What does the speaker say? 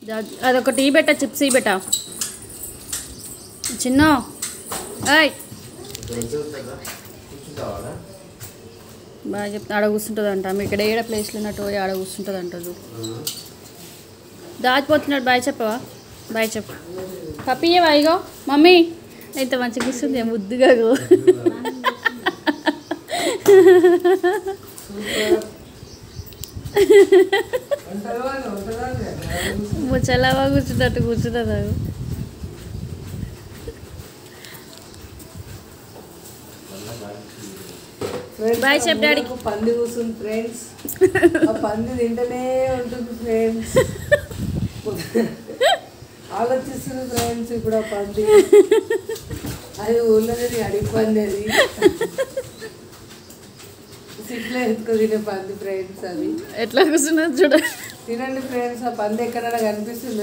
అదొక టీ బెట్ట చిప్స్ ఈ బెట్ట చిన్న ఏయ్ బాగా చెప్తా ఆడ కూర్చుంటుంది అంట మీ ఇక్కడ ఏడ ప్లేస్లో ఉన్నట్టు పోయి ఆడ కూర్చుంటుంది అంటది దాచిపోతున్నాడు బాయ్ చెప్పవా బాయ్ చెప్పు పప్పియవా ఇగో మమ్మీ అయితే మంచిగా కూర్చుంది ముద్దుగా ముచ్చలావా కూర్చున్నట్టు కూర్చుంటుంది అది బాయ్ చెప్ డాడీకి పంది కూర్చుంది ఫ్రెండ్స్ ఆ పంది తింటనే ఉంటుంది ఫ్రెండ్స్ ఆలోచిస్తుంది ఫ్రెండ్స్ ఇప్పుడు ఆ పంది అది ఊళ్ళోది అడిగి పంది అది సిట్లో ఎత్తుకు తినే పంది ఫ్రెండ్స్ అది ఎట్లా కూర్చున్నది చూడ తినండి ఫ్రెండ్స్ ఆ పంది ఎక్కడైనా కనిపిస్తుంది